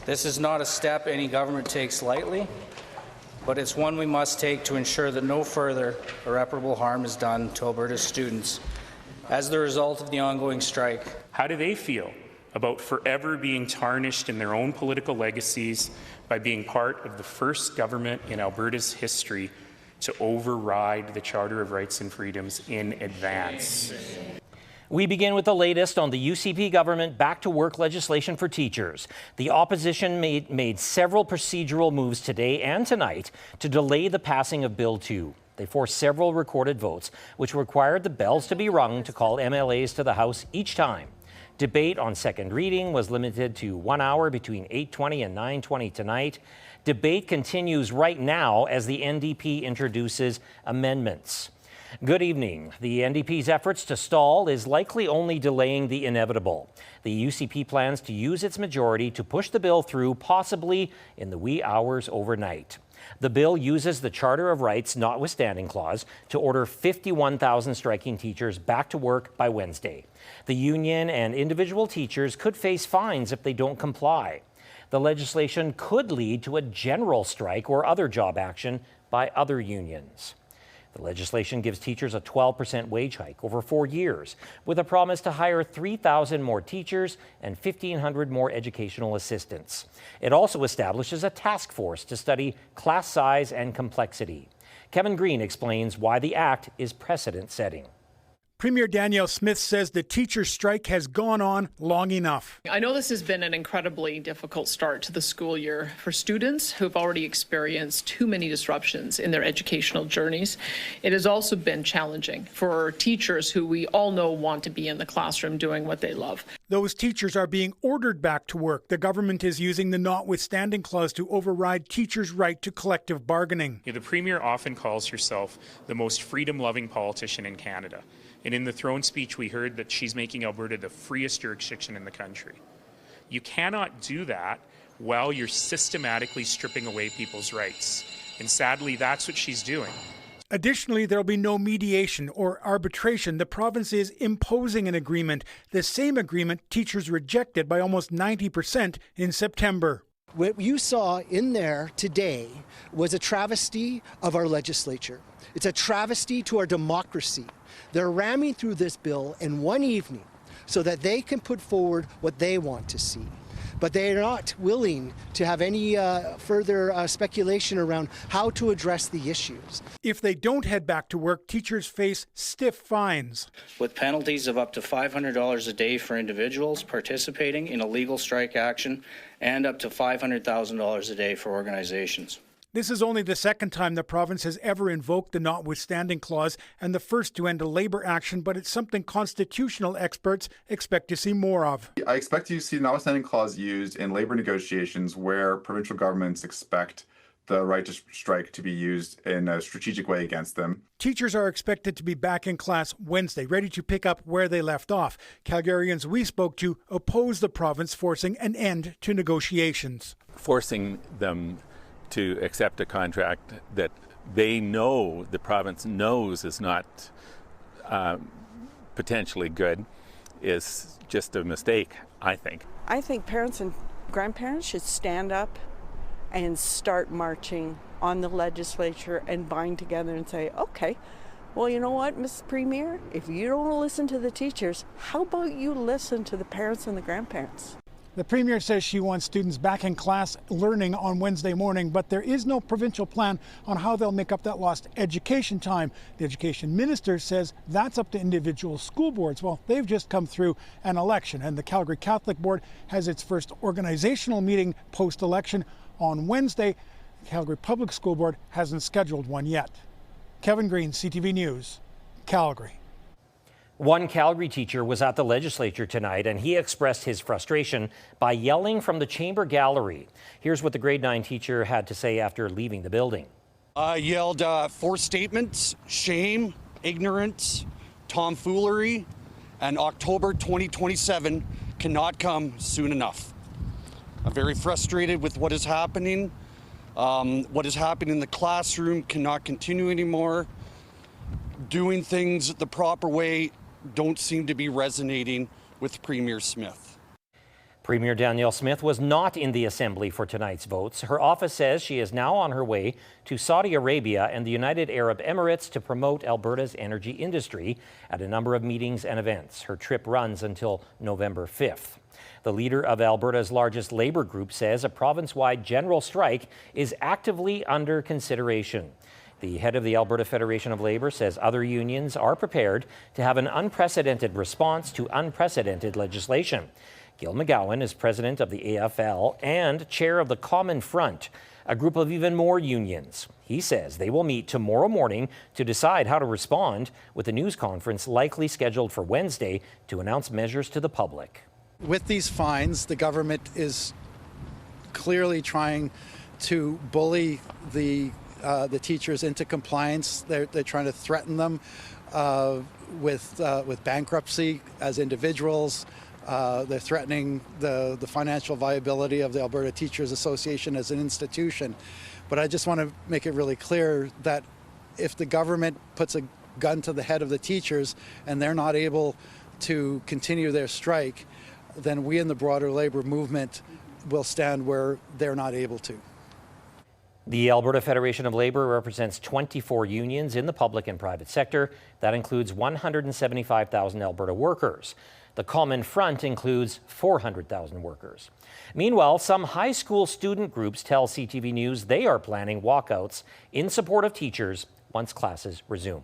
This is not a step any government takes lightly, but it's one we must take to ensure that no further irreparable harm is done to Alberta's students as the result of the ongoing strike. How do they feel about forever being tarnished in their own political legacies by being part of the first government in Alberta's history to override the Charter of Rights and Freedoms in advance? We begin with the latest on the UCP government back-to-work legislation for teachers. The opposition made several procedural moves today and tonight to delay the passing of Bill 2. They forced several recorded votes, which required the bells to be rung to call MLAs to the House each time. Debate on second reading was limited to 1 hour between 8:20 and 9:20 tonight. Debate continues right now as the NDP introduces amendments. Good evening. The NDP's efforts to stall is likely only delaying the inevitable. The UCP plans to use its majority to push the bill through, possibly in the wee hours overnight. The bill uses the Charter of Rights notwithstanding clause to order 51,000 striking teachers back to work by Wednesday. The union and individual teachers could face fines if they don't comply. The legislation could lead to a general strike or other job action by other unions. The legislation gives teachers a 12% wage hike over 4 years, with a promise to hire 3,000 more teachers and 1,500 more educational assistants. It also establishes a task force to study class size and complexity. Kevin Green explains why the act is precedent-setting. Premier Danielle Smith says the teachers' strike has gone on long enough. I know this has been an incredibly difficult start to the school year for students who've already experienced too many disruptions in their educational journeys. It has also been challenging for teachers who we all know want to be in the classroom doing what they love. Those teachers are being ordered back to work. The government is using the notwithstanding clause to override teachers' right to collective bargaining. The Premier often calls herself the most freedom-loving politician in Canada. And in the throne speech, we heard that she's making Alberta the freest jurisdiction in the country. You cannot do that while you're systematically stripping away people's rights. And sadly, that's what she's doing. Additionally, there will be no mediation or arbitration. The province is imposing an agreement, the same agreement teachers rejected by almost 90% in September. What you saw in there today was a travesty of our legislature. It's a travesty to our democracy. They're ramming through this bill in one evening so that they can put forward what they want to see. But they're not willing to have any further speculation around how to address the issues. If they don't head back to work, teachers face stiff fines. With penalties of up to $500 a day for individuals participating in a legal strike action and up to $500,000 a day for organizations. This is only the second time the province has ever invoked the notwithstanding clause and the first to end a labor action, but it's something constitutional experts expect to see more of. I expect to see the notwithstanding clause used in labor negotiations where provincial governments expect the right to strike to be used in a strategic way against them. Teachers are expected to be back in class Wednesday, ready to pick up where they left off. Calgarians we spoke to oppose the province forcing an end to negotiations. Forcing them to accept a contract that they know, the province knows is not potentially good is just a mistake, I think. I think parents and grandparents should stand up and start marching on the legislature and bind together and say, okay, well, you know what, Mrs. Premier, if you don't listen to the teachers, how about you listen to the parents and the grandparents? The Premier says she wants students back in class learning on Wednesday morning, but there is no provincial plan on how they'll make up that lost education time. The Education Minister says that's up to individual school boards. Well, they've just come through an election, and the Calgary Catholic Board has its first organizational meeting post-election on Wednesday. The Calgary Public School Board hasn't scheduled one yet. Kevin Green, CTV News, Calgary. One Calgary teacher was at the legislature tonight, and he expressed his frustration by yelling from the chamber gallery. Here's what the grade 9 teacher had to say after leaving the building. I yelled 4 statements: shame, ignorance, tomfoolery, and October 2027 cannot come soon enough. I'm very frustrated with what is happening. What is happening in the classroom cannot continue anymore. Doing things the proper way don't seem to be resonating with Premier Smith. Premier Danielle Smith was not in the Assembly for tonight's votes. Her office says she is now on her way to Saudi Arabia and the United Arab Emirates to promote Alberta's energy industry at a number of meetings and events. Her trip runs until November 5th. The leader of Alberta's largest labour group says a province-wide general strike is actively under consideration. The head of the Alberta Federation of Labour says other unions are prepared to have an unprecedented response to unprecedented legislation. Gil McGowan is president of the AFL and chair of the Common Front, a group of even more unions. He says they will meet tomorrow morning to decide how to respond, with a news conference likely scheduled for Wednesday to announce measures to the public. With these fines, the government is clearly trying to bully the teachers into compliance. They're trying to threaten them with bankruptcy as individuals. They're threatening the financial viability of the Alberta Teachers Association as an institution. But I just want to make it really clear that if the government puts a gun to the head of the teachers and they're not able to continue their strike, then we in the broader labour movement will stand where they're not able to. The Alberta Federation of Labour represents 24 unions in the public and private sector. That includes 175,000 Alberta workers. The Common Front includes 400,000 workers. Meanwhile, some high school student groups tell CTV News they are planning walkouts in support of teachers once classes resume.